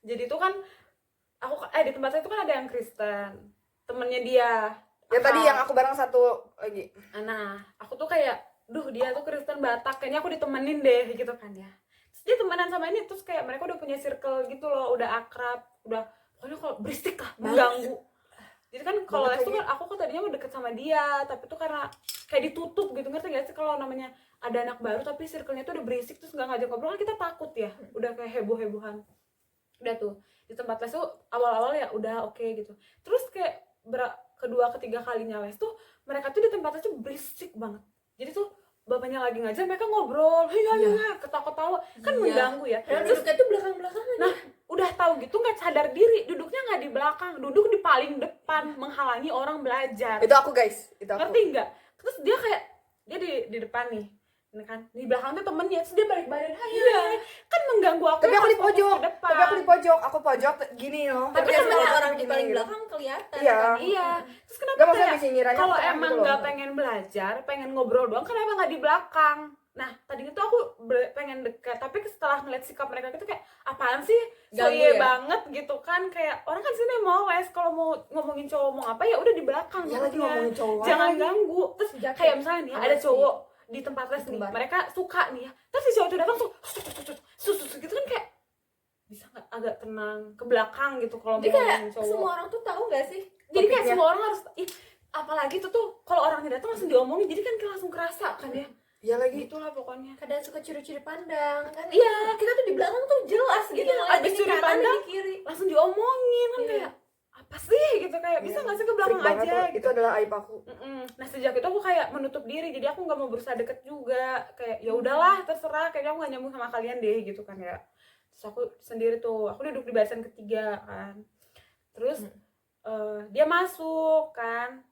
Jadi itu kan aku di tempat saya itu kan ada yang Kristen, temennya dia. Ya tadi yang aku bareng satu lagi. Nah, aku tuh kayak, duh dia tuh Kristen Batak, kayaknya aku ditemenin deh gitu kan ya. Terus dia temenan sama ini, terus kayak mereka udah punya circle gitu loh, udah akrab, udah pokoknya kalau berisik lah, mengganggu. Jadi kan kalau les tuh kan aku kan tadinya mau deket sama dia, tapi tuh karena kayak ditutup gitu, ngerti gak sih kalau namanya ada anak baru tapi circle-nya tuh udah berisik terus nggak ngajak ngobrol kan kita takut ya, udah kayak heboh-hebohan. Udah tuh di tempat les tuh awal-awal ya udah oke gitu. Terus kayak kedua ketiga kalinya les tuh mereka tuh di tempat les tuh berisik banget. Jadi tuh bapaknya lagi ngajar mereka ngobrol, iya, ketawa-ketawa kan mengganggu ya. Terus duduknya tuh belakang-belakang aja. Nah udah tahu gitu nggak sadar diri, duduknya nggak di belakang, duduk di paling depan menghalangi orang belajar. Itu aku guys, itu aku. Ngerti nggak? Terus dia kayak dia di depan nih, ini kan di belakang tuh temennya, terus dia balik badan, hai, kan mengganggu aku. Tapi aku di pojok, aku pojok gini loh. Tapi Terus temennya kalau orang di gini paling gitu. belakang kelihatan Iya. kan? Iya. Terus kenapa Nggak, maksudnya kayak bisa ngiranya kalau tengah emang gitu nggak loh. pengen belajar, pengen ngobrol doang, kenapa nggak di belakang? Nah tadinya tuh aku pengen dekat, tapi setelah ngeliat sikap mereka itu kayak apaan sih, Ganggu soye ya? banget gitu kan, kayak orang kan sini mau les, kalau mau ngomongin cowok mau apa ya udah di belakang, Ya lagi duduknya. ngomongin cowok Jangan lagi. ganggu. Terus Sejak kayak ya? misalnya nih Awal ada sih. cowok di tempat les nih, Tempat. mereka suka nih ya, terus si cowok itu datang tuh sus gitu kan, kayak bisa nggak agak tenang ke belakang gitu kalau mau Jadi kayak ngomongin cowok. semua orang tuh tahu nggak sih? Jadi kayak topiknya. semua orang harus apalagi itu tuh kalau orangnya datang langsung diomongin, jadi kan kayak langsung kerasa kan ya. Iya lagi. Gitulah pokoknya. Kadang suka curi-curi pandang kan? Iya. Kita tuh di belakang tuh jelas gitu. Iya, abis di curi kanan, pandang, di kiri. langsung diomongin kan, Iya. kayak apa sih gitu, kayak bisa nggak sih ke belakang Freak banget aja tuh. gitu. Itu adalah aib aku. Nah sejak itu aku kayak menutup diri, jadi aku nggak mau berusaha deket juga, kayak ya udahlah terserah, kayaknya aku nggak nyambung sama kalian deh gitu kan ya. Terus aku sendiri tuh, aku duduk di barisan ketiga kan, terus dia masuk kan,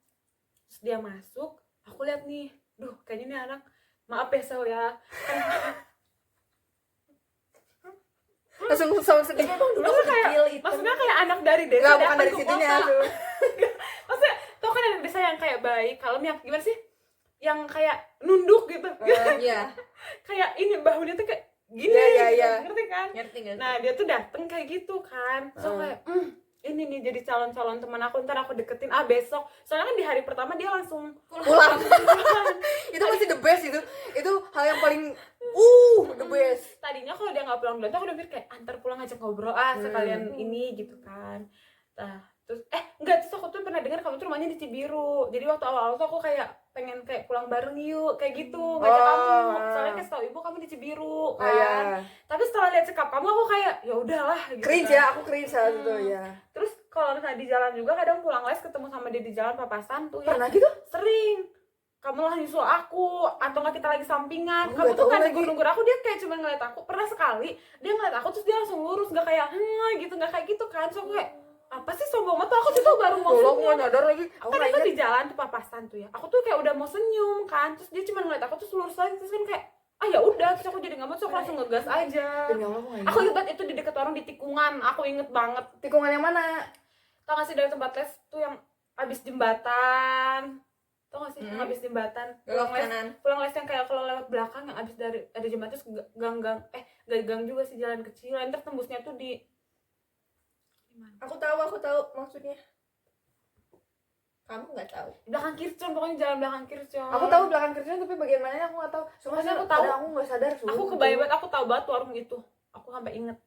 terus dia masuk, aku lihat nih, duh kayaknya nih anak, maaf ya Sel ya kan, Langsung sound sedih. Dulu maksudnya kayak kecil itu. maksudnya kayak anak dari desa Enggak, bukan datang dari ke situnya kota. tuh. Maksudnya tuh kan anak desa yang kayak baik, kalem, yang gimana sih, yang kayak nunduk gitu. Iya. Kayak ini bahunya tuh kayak gini, Iya, gitu, iya. ngerti kan? Ngerti nggak? Nah dia tuh dateng kayak gitu kan, terus aku kayak ini nih jadi calon teman aku, ntar aku deketin besok, soalnya kan di hari pertama dia langsung Pulang. Itu masih the best itu. Itu hal yang paling the best. tadinya kalau dia nggak pulang duluan tuh aku udah mikir kayak antar pulang ngajak ngobrol sekalian ini gitu kan. Nah terus enggak, terus aku tuh pernah dengar kamu tuh rumahnya di Cibiru, jadi waktu awal tuh aku kayak pengen kayak pulang bareng yuk kayak gitu, ngajak kamu, soalnya kasih tau ibu kamu di Cibiru kan. Iya. Tapi setelah lihat sikap kamu aku kayak ya udahlah gitu. Cringe kan. ya, aku cringe saat itu ya. Terus kalau misalnya di jalan juga kadang pulang les ketemu sama dia di jalan papasan tuh ya. Pernah gitu? Sering. Kamu lah nyusul aku, atau nggak kita lagi sampingan. Aku Kamu nggak tuh tahu kan lagi. nunggu aku, dia kayak cuma ngeliat aku. Pernah sekali dia ngeliat aku terus dia langsung lurus, nggak kayak gitu, nggak kayak gitu kan. So aku kayak apa sih sombong banget tuh, aku tuh baru mau Tolong senyum. nggak nyadar lagi. Aku Kan nggak itu ingat. di jalan tuh papasan tuh ya. Aku tuh kayak udah mau senyum kan, terus dia cuma ngeliat aku terus lurus lagi, terus kan kayak ya udah, terus aku jadi nggak mau, terus aku langsung ngegas aja. Demi Allah aku nggak Aku ingat. inget banget itu di dekat warung di tikungan, aku inget banget. Tikungan yang mana? Tau gak sih dari tempat les tuh yang abis jembatan, tau gak sih yang abis jembatan Belok kanan. pulang les yang kayak kalau lewat belakang yang abis dari ada jembatan terus gang-gang gak gang juga sih, jalan kecil, ntar tembusnya tuh di mana? Aku tahu maksudnya. Kamu nggak tahu. Belakang Kircon, pokoknya jalan belakang Kircon. Aku tahu belakang kerjanya tapi bagian mananya aku nggak tahu. Soalnya aku Soalnya tahu. aku nggak sadar. Aku kebayang banget, aku tahu banget warung itu, aku sampai inget.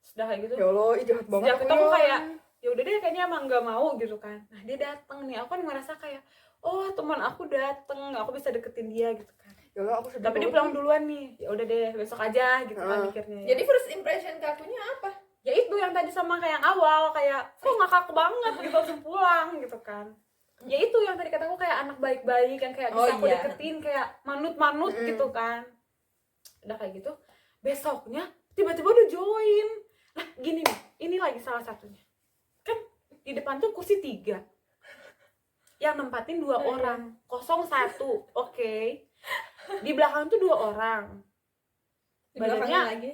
Sudah kayak gitu. Ya Allah, ih jahat banget. Sejak itu aku kayak ya udah deh kayaknya emang nggak mau gitu kan. Nah dia datang nih, aku kan ngerasa kayak oh teman aku dateng, aku bisa deketin dia gitu kan. Ya Allah, aku sedih. Tapi dia pulang duluan nih, ya udah deh besok aja gitu kan mikirnya ya. Jadi first impression ke akunya apa? Ya itu yang tadi sama kayak yang awal, kayak kok nggak kaku banget gitu langsung pulang gitu kan. Ya itu yang tadi kataku kayak anak baik-baik yang kayak bisa aku deketin, kayak manut-manut gitu kan. Udah kayak gitu, besoknya tiba-tiba udah join. Nah gini nih, ini lagi salah satunya. Kan di depan tuh kursi 3, yang nempatin 2 orang, kosong 1, oke. Di belakang tuh 2 orang. Di belakangnya Badannya lagi.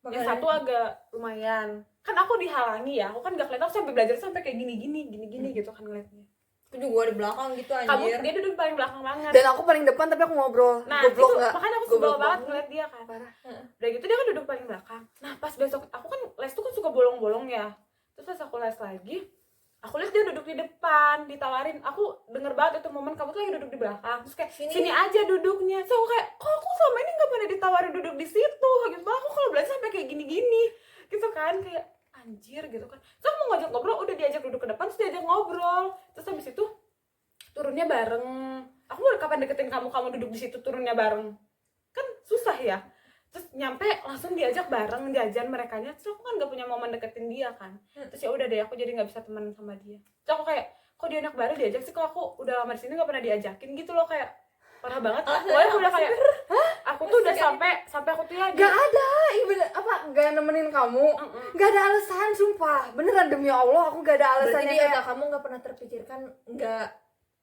yang satu agak lumayan. Kan aku dihalangi ya, aku kan gak kelihatan, aku sampai belajar sampai kayak gini gitu kan ngeliatnya. Aku juga di belakang gitu Kamu anjir. dia duduk paling belakang banget. Dan aku paling depan tapi aku ngobrol. Nah Goblok itu nggak? makanya aku Goblok sebel banget ngeliat dia kan. Parah. Udah gitu dia kan duduk paling belakang. Nah pas besok aku kan les tuh kan suka bolong-bolong ya. Terus pas aku les lagi, aku lihat dia duduk di depan, ditawarin. Aku denger banget itu momen kamu tuh lagi duduk di belakang. Terus kayak sini aja duduknya. So aku kayak kok aku selama ini nggak pernah ditawarin duduk di situ gitu. Aku kalau belajar sampai kayak gini-gini gitu kan, kayak anjir gitu kan. Terus aku mau ngajak ngobrol, udah diajak duduk ke depan, terus diajak ngobrol. Terus habis itu turunnya bareng. Aku mau kapan deketin kamu duduk di situ turunnya bareng, kan susah ya. Terus nyampe langsung diajak bareng jajan merekanya. Terus aku kan nggak punya momen deketin dia kan. Terus ya udah deh aku jadi nggak bisa teman sama dia. Terus aku kayak kok dia anak baru diajak sih, kok aku udah lama di sini nggak pernah diajakin gitu loh, kayak parah banget. Pokoknya aku udah kayak aku tuh udah sampai aku tuh ya Gak ada, apa gak nemenin kamu? Gak ada alasan, sumpah. Beneran demi Allah, aku gak ada Berarti alasannya di kayak. otak kamu nggak pernah terpikirkan nggak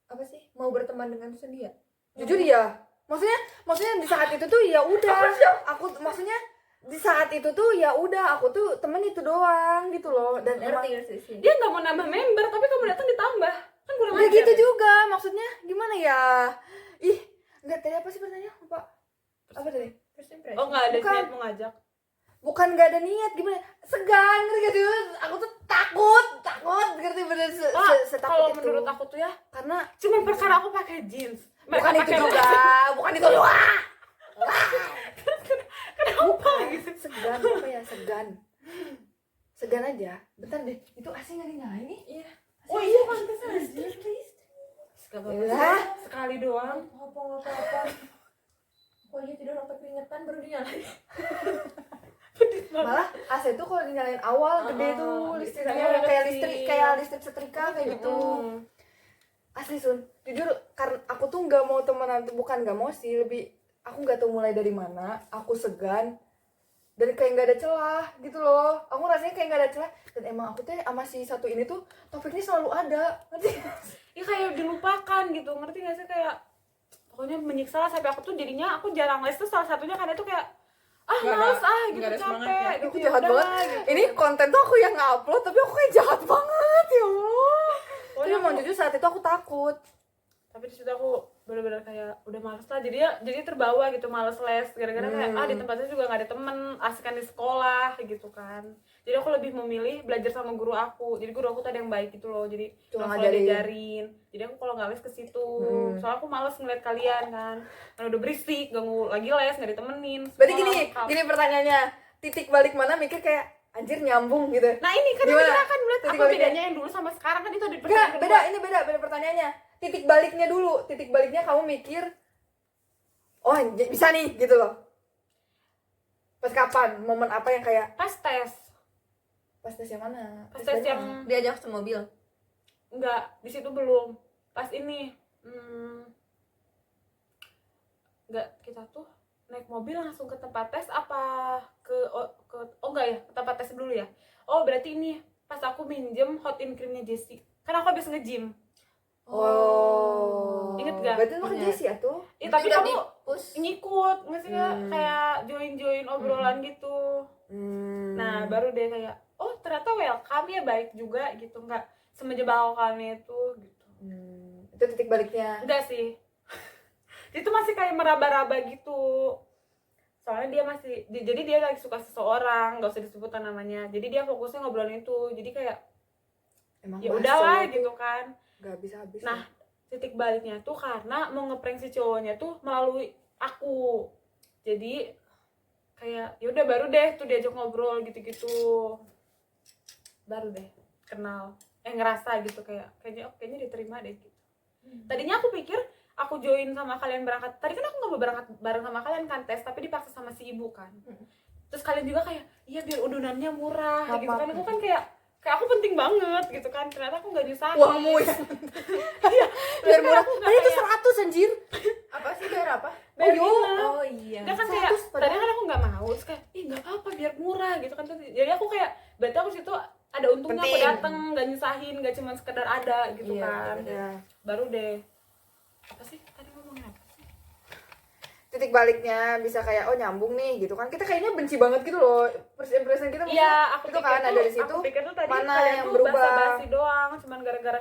apa sih mau berteman dengan Sendia? Jujur ya, maksudnya di saat itu tuh ya udah, aku maksudnya di saat itu tuh ya udah, aku tuh temen itu doang gitu loh. Dan emang Ngerti sih. dia nggak mau nambah member tapi kamu datang ditambah, kan kurang nggak ajar gitu ya? juga, maksudnya gimana ya? Ih, nggak, tadi apa sih pertanyaan? Lupa. Apa tadi? First impression. Oh nggak ada Bukan. niat mau ngajak. Bukan nggak ada niat, gimana? Segan, ngerti gak sih? Aku tuh takut, ngerti bener setakut Kalau itu. menurut aku tuh ya Karena cuman perkara aku pakai jeans. bukan Mereka itu pakai juga, bukan itu juga. kenapa gitu? Segan apa ya? Segan aja. Bentar deh, itu AC nggak dinyalain nih? Iya. Oh iya pantesan anjir. Lah, Sekali doang. Apa. Kok dia tidur sampai keringetan baru dinyalain. malah AC tuh kalau dinyalain awal gede tuh listriknya, listriknya kayak kecil. listrik setrika kayak gitu. Asli Sun, jujur karena aku tuh nggak mau temenan, bukan nggak mau sih, lebih aku nggak tahu mulai dari mana, aku segan dan kayak nggak ada celah gitu loh. Aku rasanya kayak nggak ada celah, dan emang aku tuh sama si satu ini tuh topiknya selalu ada, ngerti? Ya kayak dilupakan gitu, ngerti gak sih, kayak pokoknya menyiksa lah sampai aku tuh jadinya aku jarang les tuh salah satunya karena itu kayak Nggak males ada- gitu, nggak ada capek semangatnya. gitu. Aku Ya jahat udah, banget. gitu. Ini konten tuh aku yang ngupload tapi aku kayak jahat banget ya Allah. Tapi Pokoknya emang aku- jujur saat itu aku takut. tapi di situ aku bener-bener kayak udah males lah, jadi terbawa gitu, males les gara-gara kayak di tempatnya juga nggak ada temen, asikan di sekolah gitu kan. Jadi aku lebih memilih belajar sama guru aku, jadi guru aku tuh ada yang baik gitu loh, jadi Cuma langsung diajarin. Jadi aku kalau nggak les ke situ, soalnya aku males ngeliat kalian kan udah berisik, ganggu lagi les, nggak ditemenin. Berarti Sekolah gini pertanyaannya, titik balik mana mikir kayak anjir nyambung gitu. Nah ini kan Gimana? kita akan melihat Titik apa baliknya? bedanya yang dulu sama sekarang, kan itu ada Enggak, pertanyaan beda, kedua. ini beda pertanyaannya. Titik baliknya dulu, titik baliknya kamu mikir, oh bisa nih gitu loh. Pas kapan? Momen apa yang kayak Pas tes pas tes yang mana? pas tes banyak. yang Diajak ke mobil. enggak, di situ belum. Pas ini enggak, kita tuh naik mobil langsung ke tempat tes apa oh enggak ya, ke tempat tes dulu ya. Oh berarti ini pas aku minjem hot in creamnya Jessie, kan aku habis nge-gym. Oh. Ingat gak? Berarti lu ke Ingat. Jessie ya tuh? Tapi Nggak kamu di-push. ngikut, maksudnya kayak join obrolan gitu. Nah baru deh kayak oh ternyata welcome ya, baik juga gitu, nggak semenyebalkan itu gitu. Itu titik baliknya. Enggak sih, itu masih kayak meraba-raba gitu, soalnya dia masih jadi dia lagi suka seseorang, nggak usah disebutkan namanya, jadi dia fokusnya ngobrolin itu, jadi kayak Emang ya bahas udahlah cowok gitu tuh kan. gak habis-habis. Nah titik baliknya tuh karena mau ngeprank si cowoknya tuh melalui aku, jadi kayak ya udah baru deh tuh diajak ngobrol gitu-gitu, baru deh kenal, ngerasa gitu kayaknya diterima deh gitu. Tadinya aku pikir aku join sama kalian berangkat, tadi kan aku nggak mau berangkat bareng sama kalian kan tes, tapi dipaksa sama si ibu kan. Terus kalian juga kayak iya biar udunannya murah gitu kan, aku kan kayak aku penting banget gitu kan, ternyata aku nggak nyusahin uangmu ya. Iya, Biar kan murah. aku nggak Tadi itu kayak 100 anjir. Apa sih biar apa? bayar yo. nginep. Oh iya. Dia kan 100 kayak padahal. tadinya kan aku nggak mau, terus kayak ih nggak apa biar murah gitu kan, jadi aku kayak berarti aku situ ada untungnya, aku Penting. dateng nggak nyusahin, nggak cuma sekedar ada gitu Iya, kan. bener. Baru deh apa sih tadi ngomongin apa sih? titik baliknya bisa kayak oh nyambung nih gitu kan, kita kayaknya benci banget gitu loh first impression kita. Iya, aku itu pikir kan tuh, dari situ aku pikir tuh tadi mana kalian yang tuh berubah. basa-basi doang, cuman gara-gara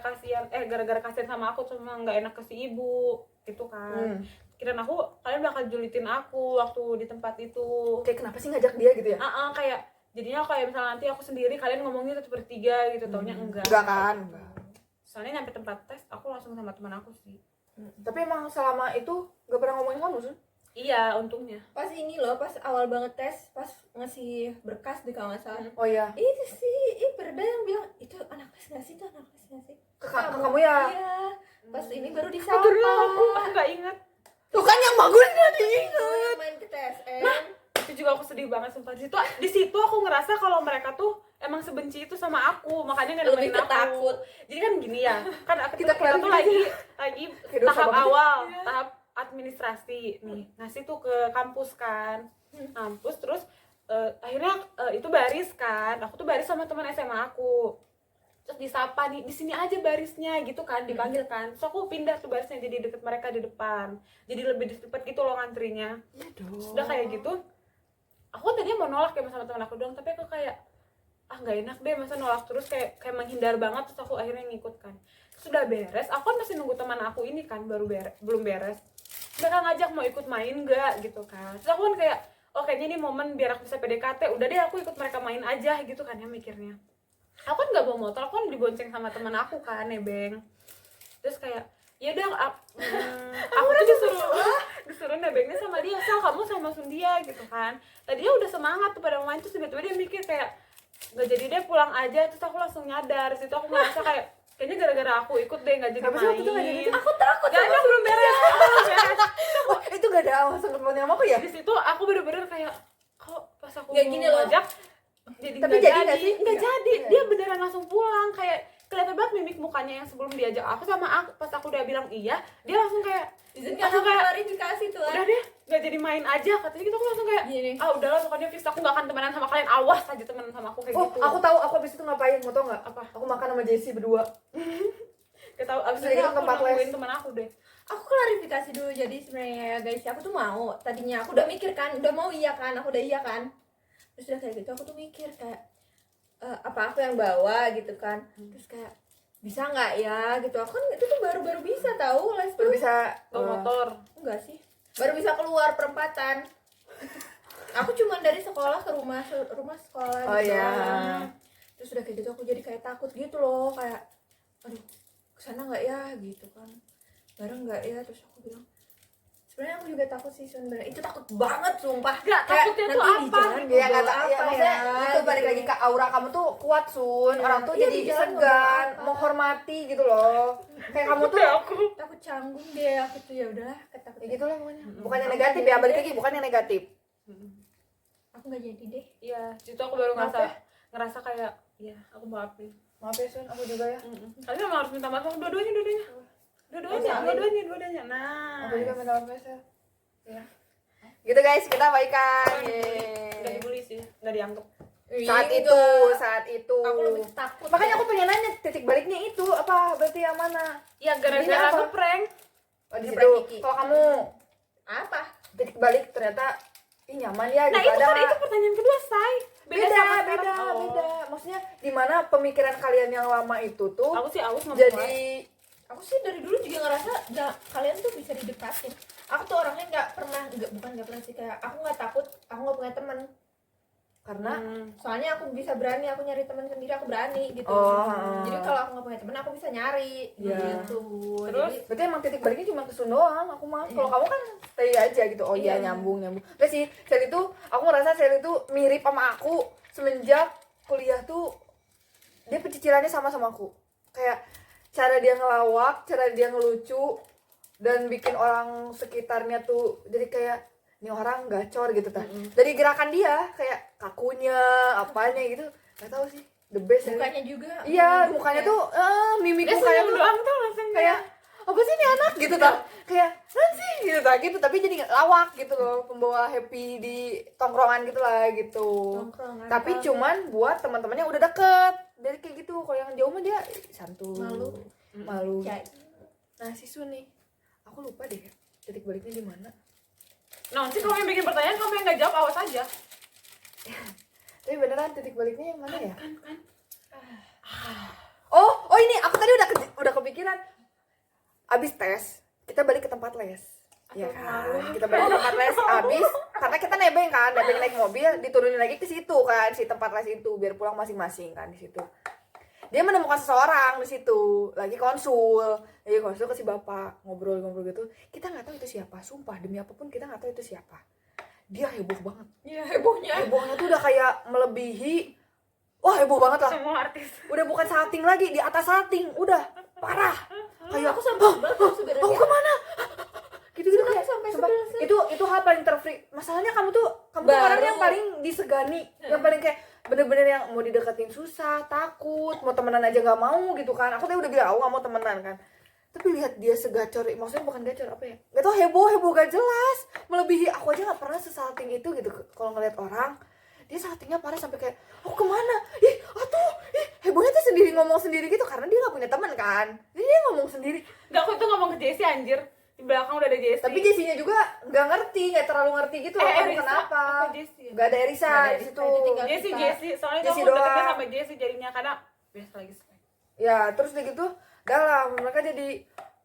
kasihan sama aku, cuma nggak enak ke si ibu gitu kan. Kirain aku kalian bakal julitin aku waktu di tempat itu. Kayak kenapa sih ngajak dia gitu ya? Kayak jadinya kayak misalnya nanti aku sendiri, kalian ngomongnya tetap bertiga gitu, taunya enggak kan gitu. Soalnya nyampe tempat tes aku langsung sama teman aku sih. Tapi emang selama itu gak pernah ngomongin kamu Sun? Iya, untungnya. Pas ini loh, pas awal banget tes, pas ngasih berkas di kalau nggak salah. Oh iya, Itu sih, Perda yang bilang itu anak tes nggak sih, itu anak tes nggak sih? ke kamu ya? Iya. Pas ini baru Aduh, disapa. aku nggak ingat. Tuh kan yang bagus gak Itu diingat. yang main ke TSM. Itu juga aku sedih banget sumpah. Di situ aku ngerasa kalau mereka tuh emang sebenci itu sama aku, makanya nggak Lebih nemenin aku. ketakut. Jadi kan gini ya, kan Kita kita tuh lagi Kayak dosa tahap banget. awal, tahap administrasi nih, ngasih tuh ke kampus kan, kampus terus akhirnya itu baris kan, aku tuh baris sama teman SMA aku, terus disapa nih, di sini aja barisnya gitu kan, dipanggil kan, terus aku pindah tuh barisnya jadi deket mereka di depan, jadi lebih cepet gitu loh ngantrinya. Iya dong. Sudah kayak gitu, aku kan tadinya mau nolak kayak sama teman aku doang, tapi aku kayak nggak enak deh masa nolak terus, kayak menghindar banget, terus aku akhirnya ngikut kan. Sudah beres, aku kan masih nunggu teman aku ini kan, belum beres, mereka ngajak mau ikut main nggak gitu kan, terus aku kan kayak oh kayaknya ini momen biar aku bisa PDKT, udah deh aku ikut mereka main aja gitu kan ya mikirnya. Aku kan nggak bawa motor, aku kan dibonceng sama teman aku kan, nebeng. Terus kayak ya udah aku tuh disuruh nebengnya sama dia, Sal kamu sama Sundia gitu kan. Tadinya udah semangat tuh pada main, terus tiba-tiba dia mikir kayak nggak jadi deh pulang aja, terus aku langsung nyadar. Situ aku merasa kayak kayaknya gara-gara aku ikut deh nggak jadi Kenapa sih main. waktu itu nggak jadi tuh? Aku takut. Gak ada, belum beres. Belum beres. Oh, itu gak ada alasan temennya sama aku ya? Di situ aku bener-bener kayak kok pas aku Nggak gini loh. ngajak jadi Tapi nggak jadi nggak sih? nggak Iya. jadi. Iya. Dia beneran langsung pulang, kayak kelihatan banget mimik mukanya yang sebelum diajak aku sama aku, pas aku udah bilang iya, dia langsung kayak Izin Aku kan kayak- klarifikasi tuh. udah deh nggak jadi main aja katanya gitu. Aku langsung kayak Gini. udahlah pokoknya fix aku nggak akan temenan sama kalian, awas aja temenan sama aku kayak Oh, gitu. aku tahu aku abis itu ngapain, mau tau nggak? Apa? Aku makan sama Jessie berdua. Kita abis Terus itu kita aku tempat les. nungguin teman aku deh. Aku klarifikasi dulu, jadi sebenarnya ya guys, aku tuh mau, tadinya aku udah mikir kan, udah mau iya kan, aku udah iya kan, terus udah kayak gitu aku tuh mikir kayak apa aku yang bawa gitu kan, terus kayak bisa nggak ya gitu, aku kan itu tuh baru bisa tahu les Baru tuh, bisa Bawa motor. enggak sih, baru bisa keluar perempatan, aku cuma dari sekolah ke rumah sekolah Oh gitu iya. kan. Terus udah kayak gitu aku jadi kayak takut gitu loh, kayak aduh kesana nggak ya gitu kan, bareng nggak ya, terus aku bilang sebenarnya aku juga takut sih sebenarnya, itu takut banget sumpah. Nggak, Kayak takutnya nanti tuh di apa? jalan Iya bawa kata, ya maksudnya itu balik gitu. lagi ke aura kamu tuh kuat Sun, Iya. orang tuh Iya, jadi di jalan segan, nggak mau hormati gitu loh. Kayak kamu tuh aku takut canggung deh aku tuh, ya udahlah ya ketakutan gitu lah pokoknya. Bukan yang Aku negatif jadi ya, balik deh. lagi bukan yang negatif. aku nggak jadi deh. iya, situ aku baru Maaf ngerasa kayak iya aku maafin. Maaf ya Sun, aku juga ya. Kalian emang harus minta maaf sama dua-duanya. Nah, Aku juga minta maaf ya Sun. Ya. Gitu guys, kita baikan. udah Yeay. dibully sih, nggak dianggap. Saat itu. Aku lebih takut. Makanya aku pengen nanya titik baliknya itu apa? Berarti yang mana? Ya Jadinya gara-gara apa? ngeprank. Oh di Ini situ. prank Kiki. Kalau kamu apa? titik balik ternyata nyaman ya Nah gitu. itu Ada kan nggak? itu pertanyaan kedua, Say. beda sama sekarang. Oh. beda. Maksudnya di mana pemikiran kalian yang lama itu tuh Aku sih aus nggak jadi Aku sih dari dulu juga ngerasa kalian tuh bisa didekatin. Aku tuh orangnya bukan nggak pernah sih, kayak aku nggak takut, aku nggak punya teman. karena Soalnya aku bisa berani, aku nyari teman sendiri, aku berani gitu. Oh. Jadi kalau aku nggak punya teman, aku bisa nyari Iya. gitu. Terus? Jadi, berarti emang titik baliknya cuma ke Sun doang. Aku mah Iya. kalau kamu kan stay aja gitu. Oh iya Iya. nyambung. Enggak sih, Sel itu aku ngerasa Sel itu mirip sama aku semenjak kuliah tuh, dia pecicilannya sama aku. Kayak cara dia ngelawak, cara dia ngelucu dan bikin orang sekitarnya tuh jadi kayak ini orang gacor gitu tah. Dari gerakan dia kayak kakunya, apanya gitu. Gak tahu sih, the best ya. mukanya juga. Iya, mirip mukanya ya. tuh mimik Dia mukanya senyum tuh doang tuh langsung kayak apa sih ini anak gitu tah. Kayak sih gitu tah gitu, tapi jadi lawak gitu loh, pembawa happy di tongkrongan gitu lah gitu. Nongkrongan, Tapi kalau cuman buat teman-temannya udah deket. Dari kayak gitu. Kalau yang jauh mah dia santuy. Malu. ya, Nah, si Sun nih. Aku lupa deh titik baliknya di mana. Nah, sih kamu yang bikin pertanyaan, kamu yang nggak jawab, awas aja. Tapi beneran titik baliknya yang mana ya? Kan. Oh ini aku tadi udah kepikiran. Abis tes, kita balik ke tempat les. Iya kan? Kita balik ke tempat les abis karena kita nebeng naik mobil, diturunin lagi ke situ kan, si tempat les itu biar pulang masing-masing kan di situ. Dia menemukan seseorang di situ, lagi konsul ke si bapak, ngobrol gitu. Kita nggak tahu itu siapa, sumpah demi apapun kita nggak tahu itu siapa. Dia heboh banget. Iya, hebohnya Tuh udah kayak melebihi, wah heboh banget lah. Semua artis. Udah bukan salting lagi, di atas salting, udah parah. Kayak aku sampai sebel tau sebenarnya. aku kemana? Gitu kayak sampai sumpah, sebel. itu hal paling terfreak. Masalahnya kamu tuh Baru. orang yang paling disegani, yang paling kayak bener-bener yang mau dideketin susah, takut, mau temenan aja nggak mau gitu kan. Aku tadi udah bilang aku nggak mau temenan kan. Tapi lihat dia segacor, maksudnya bukan gacor apa ya? Gak tau, heboh gak jelas, melebihi aku aja nggak pernah sesalting itu gitu. Kalau ngeliat orang, dia saltingnya parah sampai kayak aku kemana? Hebohnya tuh sendiri ngomong sendiri gitu karena dia nggak punya teman kan. Jadi dia ngomong sendiri. Nggak, aku tuh ngomong ke Jessie anjir. Di belakang udah ada Jessie. Tapi Jessinya juga nggak ngerti, nggak terlalu ngerti gitu loh. Kamu Erisa, kenapa? apa Jessie? Gak ada Erisa Nggak ada di Erisa, situ. itu tinggal kita. Jessie, soalnya Jessie tuh aku deketnya doang. sama Jessie jadinya kadang biasa lagi spek. Ya terus udah gitu dalam mereka jadi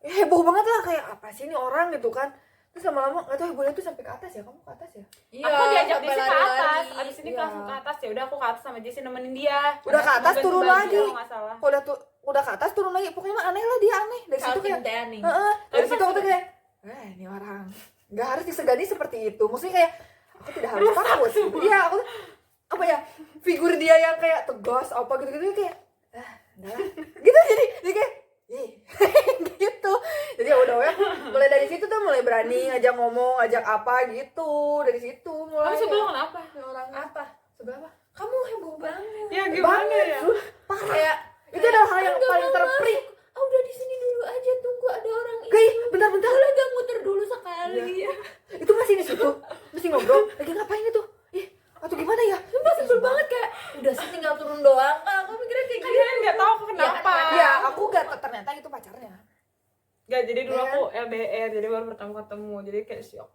heboh banget lah, kayak apa sih ini orang gitu kan. Terus lama-lama nggak tahu hebohnya tuh sampai ke atas ya. Kamu ke atas ya? Iya, Aku diajak sampai Jessie ke lari-lari. atas, abis ini Iya. langsung ke atas ya udah aku ke atas sama Jessie nemenin dia. Udah ke atas, Ganti turun baju lagi. kalau nggak salah. Kalau udah ke atas turun lagi, pokoknya mah aneh lah, dia aneh dari situ Salting kayak teh nih. dari situ aku tuh kayak ini orang nggak harus disegani seperti itu. Maksudnya kayak aku tidak harus takut. Iya, aku tuh apa ya, figur dia yang kayak tegas apa gitu kayak udah lah. Gitu jadi kayak gitu. Jadi ya udah ya, mulai dari situ tuh mulai berani ngajak ngomong, ngajak apa gitu. Dari situ mulai. Kamu sebelum kenapa? orang Apa? seberapa? Kamu heboh banget. Ya gimana Banget, ya? parah. Kayak Itu adalah hal yang nggak paling mau terprik. masuk. Ah, udah di sini dulu aja, tunggu ada orang itu. Kayak bentar-bentar. Boleh gak muter dulu sekali ya? Itu masih di situ, masih ngobrol. Lagi ngapain itu? Atau gimana ya? Sumpah sebel banget kayak udah sih tinggal turun doang. Kak, aku mikirnya kayak Kan gitu. dia nggak tahu aku kenapa. Ya, aku gak ternyata itu pacarnya. Gak, jadi dulu Ya kan? aku LDR, jadi baru pertama ketemu, jadi kayak shock.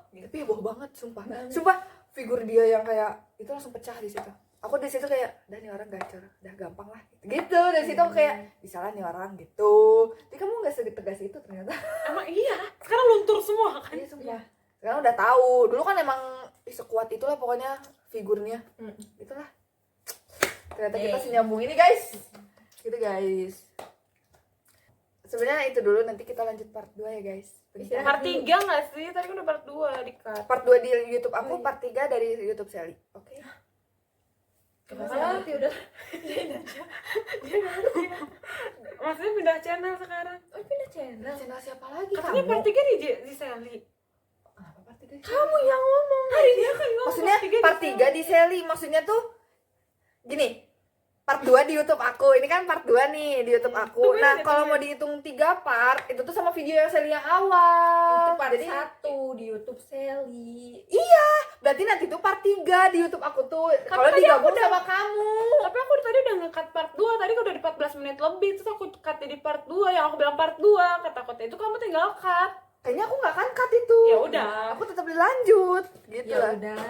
Tapi heboh banget, sumpah. Sumpah, figur dia yang kayak itu langsung pecah di situ. Aku di situ kayak, dah nih orang gacor, dah gampang lah. Gitu, dari situ aku kayak disalah nih orang gitu. Jadi kamu nggak setegas itu ternyata. Emang iya, sekarang luntur semua kan? Iya, sumpah. Sekarang udah tahu. Dulu kan emang sekuat itulah pokoknya figurnya. Itulah. Ternyata kita senyambung ini, guys. Gitu, guys. Sebenarnya itu dulu, nanti kita lanjut part 2 ya, guys. Bentar. Part 3 nggak sih? Tadi kan udah part 2 di-cut. Part 2 di YouTube aku, part 3 dari YouTube Sally. Oke. Kenapa nanti udah Maksudnya pindah channel sekarang. oh, pindah channel. Nah, channel siapa lagi? Katanya Kamu? part 3 di Sally. Kenapa part 3? Kamu yang ngomong. Hari dia kan ngomong Maksudnya part 3 di Sally, maksudnya tuh gini. Part 2 di YouTube aku. Ini kan part 2 nih di YouTube aku. Tungguin Nah, aja, kalau tungguin. mau dihitung 3 part, itu tuh sama video yang Sally yang awal. Itu part Jadi 1 di YouTube Sally. berarti nanti tuh part 3 di YouTube aku tuh. Kalau tadi digabung aku udah- sama kamu. Tapi aku tadi udah nge-cut part 2, tadi udah di 14 menit lebih. Terus aku cut di part 2, yang aku bilang part 2. Kata kota itu kamu tinggal cut. Kayaknya aku nggak akan cut itu. Ya udah. Aku tetap dilanjut. Gitu Ya lah. udah.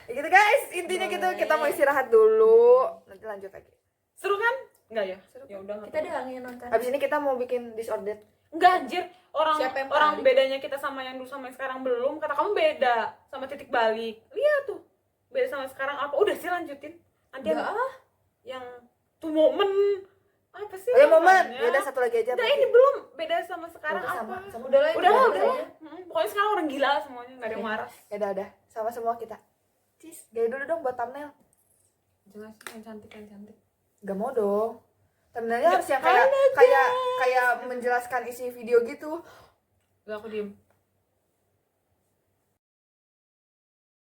Ya gitu guys, intinya gitu. Boleh. Kita mau istirahat dulu. Nanti lanjut lagi. Seru kan? Enggak ya? Seru. Ya udah. Kita doang yang nonton. Habis ini kita mau bikin disordered. Enggak anjir. Siapa yang Orang paling? bedanya kita sama yang dulu sama yang sekarang belum. Kata kamu beda sama titik balik. Lihat tuh. Beda sama sekarang apa? Udah sih lanjutin. Nanti yang tuh momen apa sih? Oke, momen. namanya? Ya udah satu lagi aja. Udah berarti. ini belum beda sama sekarang Udah, apa? sama. Udah lah. Udah lah, itu udah aja. lah. Pokoknya sekarang orang gila semuanya, nggak ada yang waras. Ya udah. Sama semua kita. Cis, gaya dulu dong buat thumbnail. Jelas yang cantik, yang cantik. Gak mau dong. Thumbnailnya harus yang kayak menjelaskan isi video gitu. Gak, aku diem.